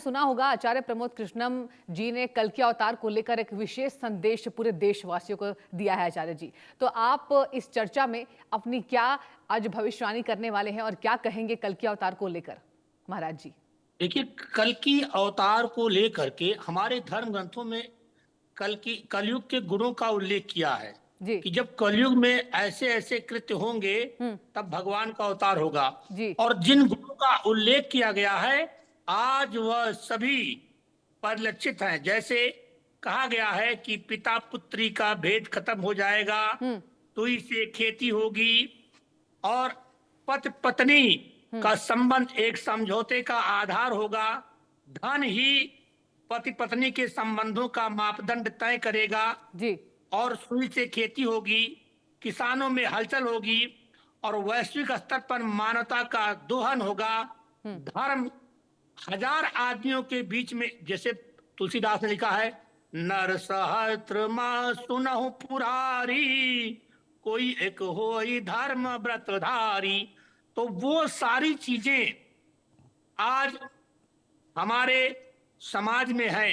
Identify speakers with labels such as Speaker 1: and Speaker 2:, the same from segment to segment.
Speaker 1: सुना होगा आचार्य प्रमोद कृष्णम जी ने कल के अवतार को लेकर एक विशेष संदेश पूरे देशवासियों को दिया है। आचार्य जी, तो आप इस चर्चा में अपनी क्या आज भविष्यवाणी करने वाले हैं और क्या कहेंगे कल के अवतार को लेकर महाराज जी?
Speaker 2: देखिए, कल की अवतार को लेकर के हमारे धर्म ग्रंथों में कलयुग के गुणों का उल्लेख किया है
Speaker 1: जी।
Speaker 2: कि जब कलयुग में ऐसे ऐसे कृत्य होंगे तब भगवान का अवतार होगा।
Speaker 1: जी।
Speaker 2: और जिन गुणों का उल्लेख किया गया है आज वह सभी परिलक्षित हैं। जैसे कहा गया है कि पिता पुत्री का भेद खत्म हो जाएगा, तुई से खेती होगी, और पति पत्नी का संबंध एक समझौते का आधार होगा। धन ही पति पत्नी के संबंधों का मापदंड तय करेगा
Speaker 1: जी।
Speaker 2: और सुई से खेती होगी, किसानों में हलचल होगी और वैश्विक स्तर पर मानवता का दोहन होगा। धर्म हजार आदमियों के बीच में, जैसे तुलसीदास ने लिखा है, नर सहस्त्र माँ सुनहु पुरारी, कोई एक होई धर्म व्रतधारी। तो वो सारी चीजें आज हमारे समाज में है।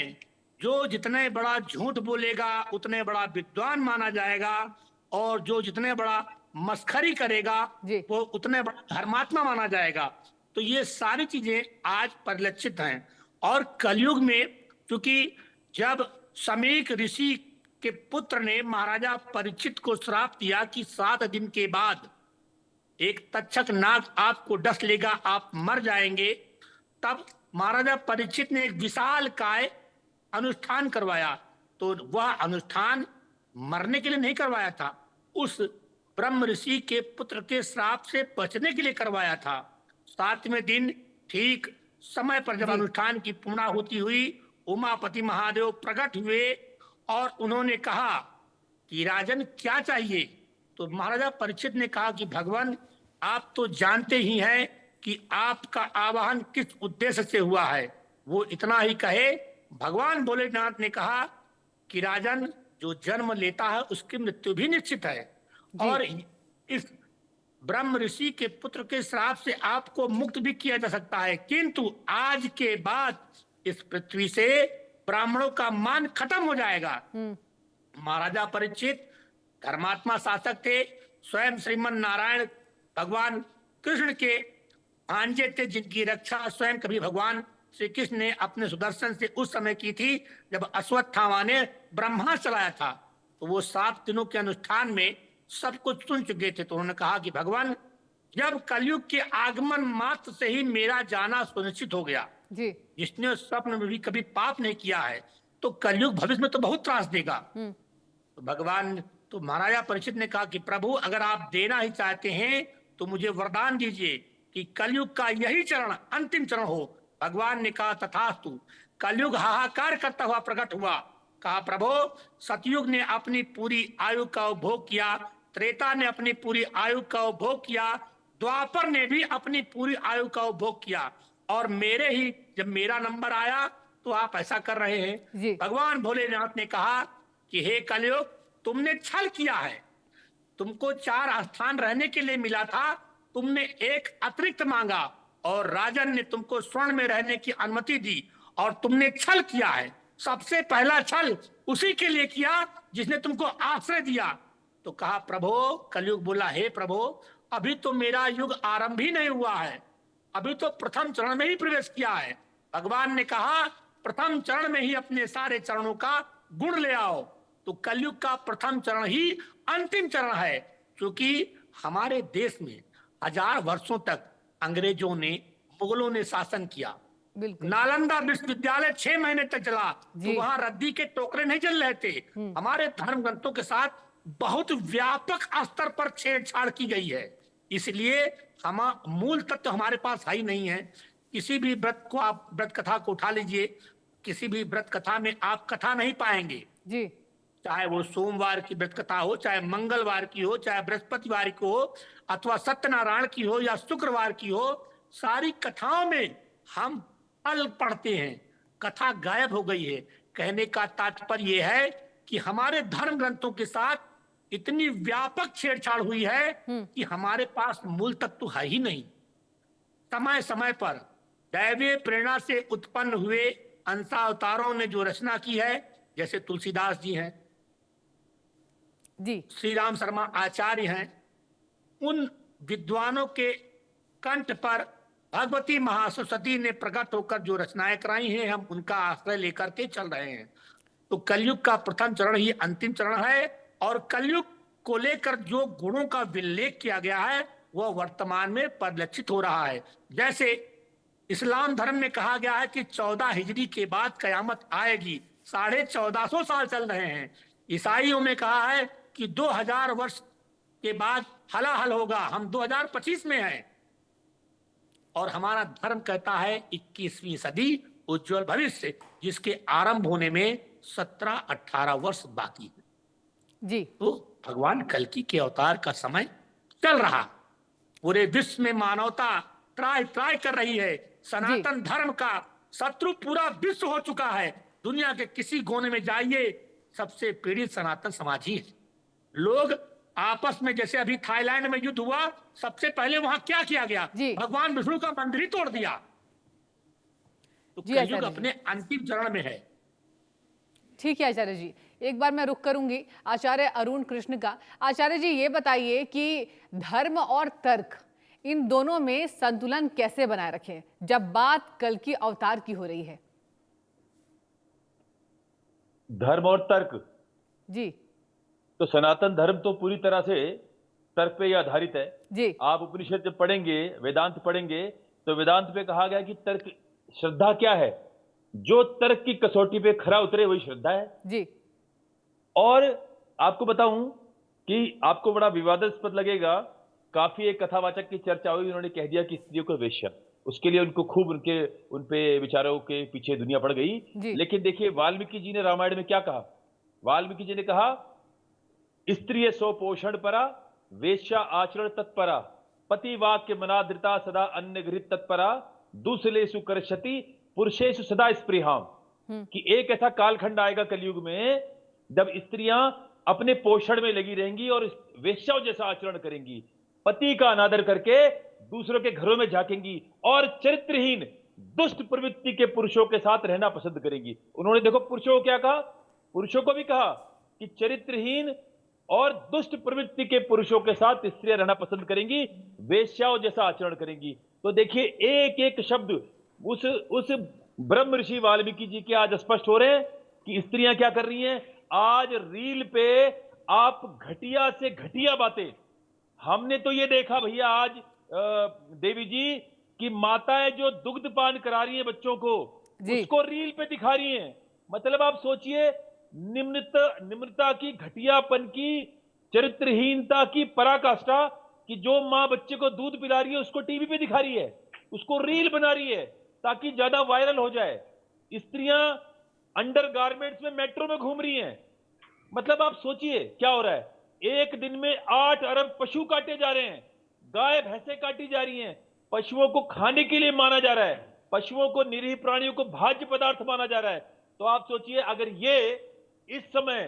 Speaker 2: जो जितने बड़ा झूठ बोलेगा उतने बड़ा विद्वान माना जाएगा, और जो जितने बड़ा मस्खरी करेगा वो उतने बड़ा धर्मात्मा माना जाएगा। तो ये सारी चीजें आज परिलक्षित हैं। और कलयुग में, क्योंकि जब समीक ऋषि के पुत्र ने महाराजा परीक्षित को श्राप दिया कि 7 दिन के बाद एक तक्षक नाग आपको डस लेगा, आप मर जाएंगे, तब महाराजा परीक्षित ने एक विशाल काय अनुष्ठान करवाया। तो वह अनुष्ठान मरने के लिए नहीं करवाया था, उस ब्रह्म ऋषि के पुत्र के श्राप से बचने के लिए करवाया था। 7वें दिन ठीक समय पर जब अनुष्ठान की पूर्णाहुति हुई, उमापति महादेव प्रकट हुए और उन्होंने कहा कि राजन क्या चाहिए। तो महाराजा परीक्षित ने कहा कि भगवान, आप तो जानते ही हैं कि आपका आवाहन किस उद्देश्य से हुआ है। वो इतना ही कहे, भगवान भोलेनाथ ने कहा कि राजन, जो जन्म लेता है उसकी मृत्यु भी निश्चित है, और इस ब्रह्म ऋषि के पुत्र के श्राप से आपको मुक्त भी किया जा सकता है, किंतु आज के बाद इस पृथ्वी से ब्राह्मणों का मान खत्म हो जाएगा। महाराजा परीक्षित धर्मात्मा शासक थे, स्वयं श्रीमन नारायण भगवान कृष्ण के भांजे थे, जिनकी रक्षा स्वयं कभी भगवान श्री कृष्ण ने अपने सुदर्शन से उस समय की थी जब अश्वत्थामा ने ब्रह्मास्त्र चलाया था। तो वो 7 दिनों के अनुष्ठान में सब कुछ सुन चुके थे। तो उन्होंने कहा कि भगवान, जब कलयुग के आगमन मात्र से ही मेरा जाना सुनिश्चित हो गया, जिसने स्वप्न में भी कभी पाप नहीं किया है, तो कलयुग भविष्य में तो बहुत त्रास देगा। तो भगवान, तो महाराजा परीक्षित ने कहा कि प्रभु, अगर आप देना ही चाहते हैं तो मुझे वरदान दीजिए कि कलयुग का यही चरण अंतिम चरण हो। भगवान ने कहा तथास्तु। कलयुग हाहाकार करता हुआ प्रकट हुआ। कहा प्रभु, सतयुग ने अपनी पूरी आयु का उपभोग किया, त्रेता ने अपनी पूरी आयु का उपभोग किया, द्वापर ने भी अपनी पूरी आयु का उपभोग किया, और मेरे ही जब मेरा नंबर आया तो आप ऐसा कर रहे हैं। भगवान भोलेनाथ ने कहा कि हे कलयुग, तुमने छल किया है। तुमको 4 स्थान रहने के लिए मिला था, तुमने एक अतिरिक्त मांगा, और राजन ने तुमको स्वर्ण में रहने की अनुमति दी, और तुमने छल किया है। सबसे पहला छल उसी के लिए किया जिसने तुमको आश्रय दिया। तो कहा प्रभु, कलयुग बोला, हे प्रभु, अभी तो मेरा युग आरंभ ही नहीं हुआ है, अभी तो प्रथम चरण में ही प्रवेश किया है। भगवान ने कहा प्रथम चरण में ही अपने सारे चरणों का गुण ले आओ। तो कलयुग का प्रथम चरण ही अंतिम चरण है, क्योंकि हमारे देश में 1000 वर्षों तक अंग्रेजों ने, मुगलों ने शासन किया। नालंदा विश्वविद्यालय 6 महीने तक चला, तो वहां रद्दी के टोकरे नहीं चल रहे थे। हमारे धर्म ग्रंथों के साथ बहुत व्यापक स्तर पर छेड़छाड़ की गई है, इसलिए हम मूल तत्व हमारे पास है ही नहीं है। किसी भी व्रत को आप, व्रत कथा को उठा लीजिए, किसी भी व्रत कथा में आप कथा नहीं पाएंगे जी। चाहे वो सोमवार की व्रत कथा हो, चाहे मंगलवार की हो, चाहे बृहस्पतिवार की हो, अथवा सत्यनारायण की हो या शुक्रवार की हो, सारी कथाओं में हम फल पढ़ते हैं, कथा गायब हो गई है। कहने का तात्पर्य यह है कि हमारे धर्म ग्रंथों के साथ इतनी व्यापक छेड़छाड़ हुई है कि हमारे पास मूल तत्व है ही नहीं। समय समय पर दैवीय प्रेरणा से उत्पन्न हुए अंशावतारों ने जो रचना की है, जैसे तुलसीदास जी हैं,
Speaker 1: जी
Speaker 2: श्री राम शर्मा आचार्य हैं, उन विद्वानों के कंठ पर भगवती महासरस्वती ने प्रकट होकर जो रचनाएं कराई हैं, हम उनका आश्रय लेकर के चल रहे हैं। तो कलयुग का प्रथम चरण ही अंतिम चरण है, और कलयुग को लेकर जो गुणों का उल्लेख किया गया है वह वर्तमान में परिलक्षित हो रहा है। जैसे इस्लाम धर्म में कहा गया है कि 14 हिजरी के बाद कयामत आएगी, 1450 साल चल रहे हैं। ईसाइयों में कहा है कि 2000 वर्ष के बाद हलाहल होगा, हम 2025 में हैं। और हमारा धर्म कहता है 21वीं सदी उज्जवल भविष्य, जिसके आरंभ होने में 17-18 वर्ष बाकी है।
Speaker 1: जी
Speaker 2: तो भगवान कल्कि के अवतार का समय चल रहा, पूरे विश्व में मानवता ट्राई कर रही है। सनातन धर्म का शत्रु पूरा विश्व हो चुका है। दुनिया के किसी कोने में जाइए, सबसे पीड़ित सनातन समाज ही है। लोग आपस में, जैसे अभी थाईलैंड में युद्ध हुआ, सबसे पहले वहां क्या किया गया? भगवान विष्णु का मंदिर ही तोड़ दिया। तो कलयुग अपने अंतिम चरण में है।
Speaker 1: ठीक है आचार्य जी, एक बार मैं रुक करूंगी आचार्य अरुण कृष्ण का। आचार्य जी ये बताइए कि धर्म और तर्क, इन दोनों में संतुलन कैसे बनाए रखें जब बात कल्कि अवतार की हो रही है?
Speaker 3: धर्म और तर्क
Speaker 1: जी,
Speaker 3: तो सनातन धर्म तो पूरी तरह से तर्क पे ही आधारित है।
Speaker 1: जी
Speaker 3: आप उपनिषद जब पढ़ेंगे, वेदांत पढ़ेंगे, तो वेदांत पे कहा गया कि तर्क, श्रद्धा क्या है? जो तर्क की कसौटी पे खरा उतरे वही श्रद्धा है।
Speaker 1: जी।
Speaker 3: और आपको बताऊं कि आपको बड़ा विवादास्पद लगेगा, काफी एक कथावाचक की चर्चा हुई, उन्होंने कह दिया कि स्त्रियों को वेश्या, उसके लिए उनको खूब उन पे विचारों के पीछे दुनिया पड़ गई। लेकिन देखिए वाल्मीकि जी ने रामायण में क्या कहा। वाल्मीकि जी ने कहा, स्त्रिय सो पोषण परा, वेश्या आचरण तत्परा, पति वाक्य मनादृता सदा अन्न गृहित तत्परा, दूसरेषु करशति पुरुषेषु सदा स्पृहाम। कि एक ऐसा कालखंड आएगा कलयुग में जब स्त्रियां अपने पोषण में लगी रहेंगी और वेश्याओं जैसा आचरण करेंगी, पति का अनादर करके दूसरों के घरों में झांकेंगी और चरित्रहीन दुष्ट प्रवृत्ति के पुरुषों के साथ रहना पसंद करेंगी। उन्होंने देखो पुरुषों को क्या कहा, पुरुषों को भी कहा कि चरित्रहीन और दुष्ट प्रवृत्ति के पुरुषों के साथ स्त्रियां रहना पसंद करेंगी, वेश्याओं जैसा आचरण करेंगी। तो देखिए एक एक शब्द उस ब्रह्म ऋषि वाल्मीकि जी के आज स्पष्ट हो रहे हैं कि स्त्रियां क्या कर रही हैं। आज रील पे आप घटिया से घटिया बातें, हमने तो ये देखा भैया आज देवी जी की माताएं जो दुग्ध पान करा रही हैं बच्चों को, उसको रील पे दिखा रही हैं। मतलब आप सोचिए, निम्रता की, घटियापन की, चरित्रहीनता की पराकाष्ठा, कि जो मां बच्चे को दूध पिला रही है उसको टीवी पे दिखा रही है, उसको रील बना रही है ताकि ज्यादा वायरल हो जाए। स्त्रियां अंडर गारमेंट्स में मेट्रो में घूम रही हैं। मतलब आप सोचिए क्या हो रहा है। एक दिन में 8 अरब पशु काटे जा रहे हैं, गाय भैंसें काटी जा रही हैं, पशुओं को खाने के लिए माना जा रहा है, पशुओं को, निरीह प्राणियों को भाज्य पदार्थ माना जा रहा है। तो आप सोचिए अगर ये इस समय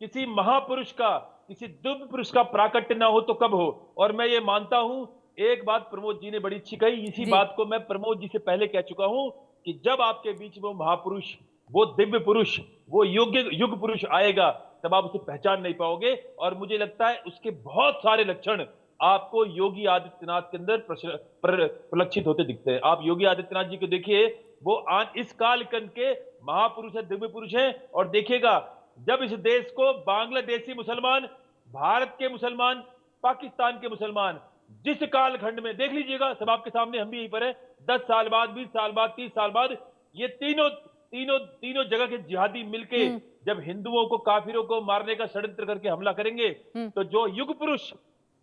Speaker 3: किसी महापुरुष का, किसी दिव्य पुरुष का प्राकट्य ना हो तो कब हो। और मैं ये मानता हूं, एक बात प्रमोद जी ने बड़ी अच्छी कही, इसी बात को मैं प्रमोद जी से पहले कह चुका हूं कि जब आपके बीच में महापुरुष, वो दिव्य पुरुष, वो योग्य युग पुरुष आएगा, तब आप उसे पहचान नहीं पाओगे। और मुझे लगता है उसके बहुत सारे लक्षण आपको योगी आदित्यनाथ के अंदर प्रलक्षित होते दिखते हैं। आप योगी आदित्यनाथ जी को देखिए, वो आज इस कालखंड के महापुरुष है, दिव्य पुरुष है। और देखिएगा जब इस देश को बांग्लादेशी मुसलमान, भारत के मुसलमान, पाकिस्तान के मुसलमान, जिस कालखंड में देख लीजिएगा, सब आपके सामने, हम भी यहीं पर है, 10 साल बाद, 20 साल बाद, 30 साल बाद, ये तीनों जगह के जिहादी मिलके जब हिंदुओं को, काफिरों को मारने का षड्यंत्र करके हमला करेंगे, तो जो युग पुरुष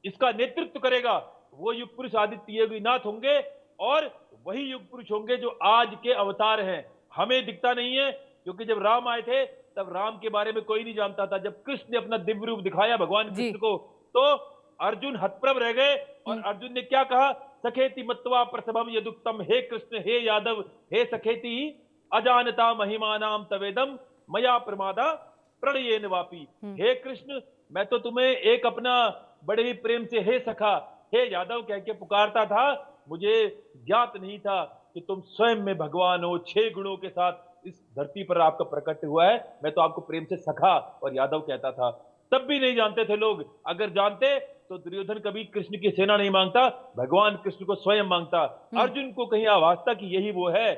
Speaker 3: इसका नेतृत्व करेगा वो युग पुरुष आदित्य योगीनाथ होंगे। और वही युग पुरुष होंगे जो आज के अवतार हैं। हमें दिखता नहीं है, क्योंकि जब राम आए थे तब राम के बारे में कोई नहीं जानता था। जब कृष्ण ने अपना दिव्य रूप दिखाया भगवान कृष्ण को, तो अर्जुन हतप्रभ रह गए। और अर्जुन ने क्या कहा, सखेति मत्वा प्रसभम यदुक्तम, हे कृष्ण, हे यादव, हे सखेति अजानता महिमानाम तवेदम मया प्रमादा प्रणयेन वापी। हे कृष्ण, मैं तो तुम्हें एक अपना बड़े ही प्रेम से हे सखा, हे यादव कह के पुकारता था, मुझे ज्ञात नहीं था कि तुम स्वयं में भगवान हो, 6 गुणों के साथ इस धरती पर आपका प्रकट हुआ है। मैं तो आपको प्रेम से सखा और यादव कहता था। तब भी नहीं जानते थे लोग। अगर जानते तो दुर्योधन कभी कृष्ण की सेना नहीं मांगता, भगवान कृष्ण को स्वयं मांगता। अर्जुन को कहीं आभास था कि यही वो है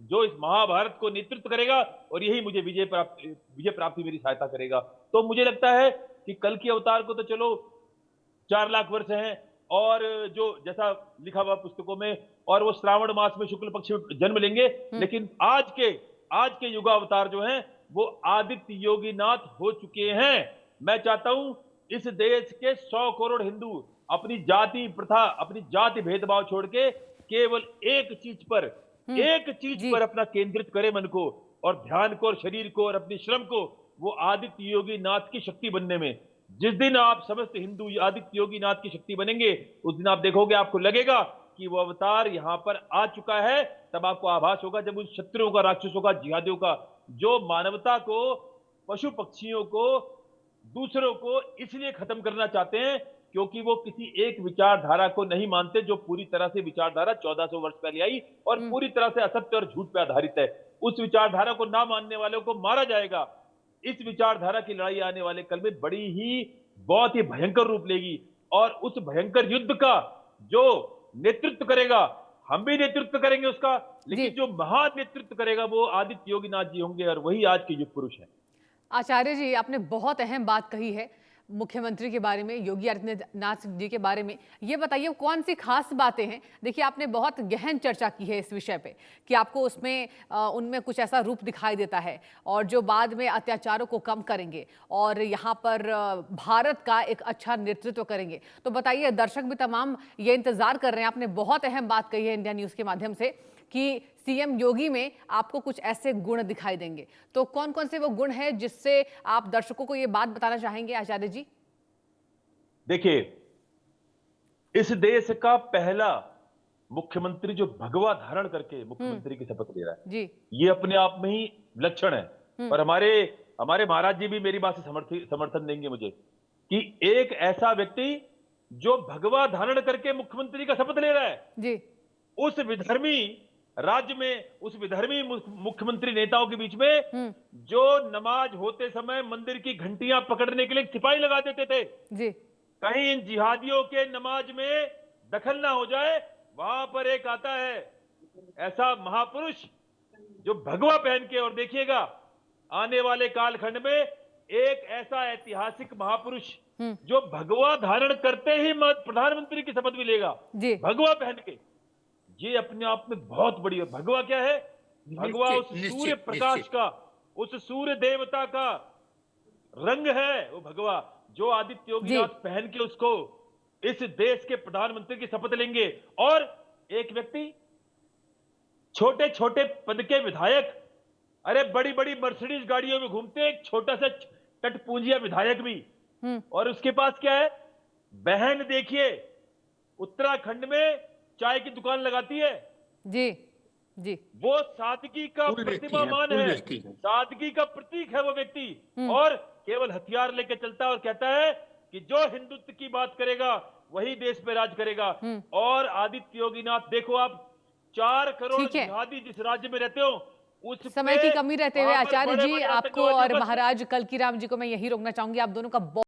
Speaker 3: जो इस महाभारत को नेतृत्व करेगा और यही मुझे विजय प्राप्ति मेरी सहायता करेगा। तो मुझे लगता है कि कल की अवतार को तो चलो 4 लाख वर्ष हैं, और जो जैसा लिखा हुआ पुस्तकों में, और वो श्रावण मास में शुक्ल पक्ष में जन्म लेंगे। लेकिन आज के युगावतार जो हैं वो आदित्य योगीनाथ हो चुके हैं। मैं चाहता हूं इस देश के 100 करोड़ हिंदू अपनी जाति प्रथा, अपनी जाति भेदभाव छोड़ के केवल एक चीज पर अपना केंद्रित करे मन को और ध्यान को और शरीर को और अपने श्रम को, वो आदित्य योगी नाथ की शक्ति बनने में। जिस दिन आप समस्त हिंदू आदित्य योगी नाथ की शक्ति बनेंगे, उस दिन आप देखोगे, आपको लगेगा कि वो अवतार यहां पर आ चुका है। तब आपको आभास होगा जब उन शत्रुओं का, राक्षसों का, जिहादियों का, जो मानवता को, पशु पक्षियों को, दूसरों को इसलिए खत्म करना चाहते हैं क्योंकि वो किसी एक विचारधारा को नहीं मानते, जो पूरी तरह से विचारधारा 1400 वर्ष पहले आई और पूरी तरह से असत्य और झूठ पे आधारित है। उस विचारधारा को ना मानने वालों को मारा जाएगा। इस विचारधारा की लड़ाई आने वाले कल में बहुत ही भयंकर रूप लेगी, और उस भयंकर युद्ध का जो नेतृत्व करेगा, हम भी नेतृत्व करेंगे उसका, लेकिन जो महान नेतृत्व करेगा वो आदित्य योगीनाथ जी होंगे, और वही आज के युग पुरुष है।
Speaker 1: आचार्य जी, आपने बहुत अहम बात कही है मुख्यमंत्री के बारे में, योगी आदित्यनाथ जी के बारे में। ये बताइए कौन सी खास बातें हैं? देखिए, आपने बहुत गहन चर्चा की है इस विषय पे कि आपको उसमें उनमें कुछ ऐसा रूप दिखाई देता है और जो बाद में अत्याचारों को कम करेंगे और यहाँ पर भारत का एक अच्छा नेतृत्व करेंगे। तो बताइए, दर्शक भी तमाम ये इंतजार कर रहे हैं। आपने बहुत अहम बात कही है इंडिया न्यूज़ के माध्यम से कि सीएम योगी में आपको कुछ ऐसे गुण दिखाई देंगे। तो कौन कौन से वो गुण हैं जिससे आप दर्शकों को ये बात बताना चाहेंगे आचार्य जी?
Speaker 3: देखिए, इस देश का पहला मुख्यमंत्री जो भगवा धारण करके मुख्यमंत्री की शपथ ले रहा है
Speaker 1: जी,
Speaker 3: ये अपने आप में ही लक्षण है। और हमारे महाराज जी भी मेरी बात से समर्थन देंगे मुझे कि एक ऐसा व्यक्ति जो भगवा धारण करके मुख्यमंत्री का शपथ ले रहा है
Speaker 1: जी,
Speaker 3: उस विधर्मी राज्य में, उस विधर्मी मुख्यमंत्री नेताओं के बीच में जो नमाज होते समय मंदिर की घंटियां पकड़ने के लिए सिपाही लगा देते थे,
Speaker 1: जी,
Speaker 3: कहीं इन जिहादियों के नमाज में दखल ना हो जाए, वहां पर एक आता है ऐसा महापुरुष जो भगवा पहन के, और देखिएगा आने वाले कालखंड में एक ऐसा ऐतिहासिक महापुरुष जो भगवा धारण करते ही प्रधानमंत्री की शपथ भी लेगा,
Speaker 1: जी,
Speaker 3: भगवा पहन के। ये अपने आप में बहुत बड़ी है। भगवा क्या है? भगवा उस सूर्य प्रकाश का, उस सूर्य देवता का रंग है वो भगवा, जो आदित्य योगीनाथ पहन के उसको इस देश के प्रधानमंत्री की शपथ लेंगे। और एक व्यक्ति, छोटे छोटे पद के विधायक, अरे बड़ी बड़ी मर्सिडीज गाड़ियों में घूमते, एक छोटा सा टटपूंजिया विधायक भी, और उसके पास क्या है? बहन देखिए, उत्तराखंड में चाय की दुकान लगाती है।
Speaker 1: जी, जी,
Speaker 3: वो सादगी का प्रतिमामान है, सादगी का प्रतीक है वो व्यक्ति, और केवल हथियार लेके चलता है और कहता है कि जो हिंदुत्व की बात करेगा वही देश पे राज करेगा। और आदित्य योगीनाथ, देखो आप, 4 करोड़ जिहादी जिस राज्य में रहते हो, उस
Speaker 1: समय की कमी रहते हुए आचार्य जी, आपको और महाराज कल्कीराम जी को मैं यही रोकना चाहूंगी। आप दोनों का